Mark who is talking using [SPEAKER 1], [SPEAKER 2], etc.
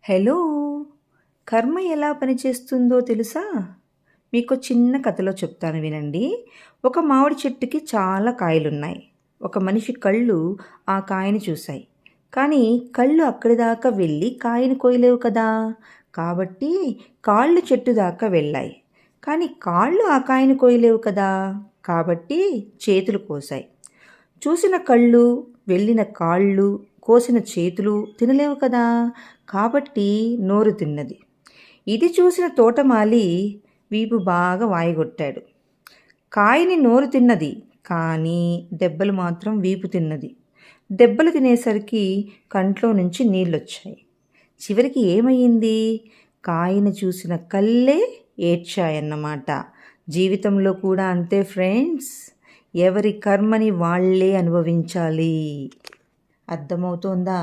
[SPEAKER 1] Hello! కర్మ ఎలా పనిచేస్తుందో తెలుసా? మీకు చిన్న కథలో చెప్తాను వినండి. ఒక మామిడి చెట్టుకి చాలా కాయలున్నాయి. ఒక మనిషి కళ్ళు ఆ కాయని చూశాయి. కానీ కళ్ళు అక్కడి దాకా వెళ్ళి కాయని కోయలేవు కదా! కాబట్టి కాళ్ళు చెట్టు దాకా వెళ్ళాయి. కానీ కాళ్ళు ఆ కాయని కోయలేవు కదా! కాబట్టి చేతులు కోసాయి. చూసిన కళ్ళు, వెళ్ళిన కాళ్ళు, కోసిన చేతులు తినలేవు కదా! కాబట్టి నోరు తిన్నది. ఇది చూసిన తోటమాలి వీపు బాగా వాయగొట్టాడు. కాయని నోరు తిన్నది, కానీ దెబ్బలు మాత్రం వీపు తిన్నది. దెబ్బలు తినేసరికి కంట్లో నుంచి నీళ్ళొచ్చాయి. చివరికి ఏమయ్యింది? కాయని చూసిన కళ్ళే ఏడ్చాయన్నమాట. జీవితంలో కూడా అంతే ఫ్రెండ్స్. ఎవరి కర్మని వాళ్ళే అనుభవించాలి. అర్థమవుతోందా?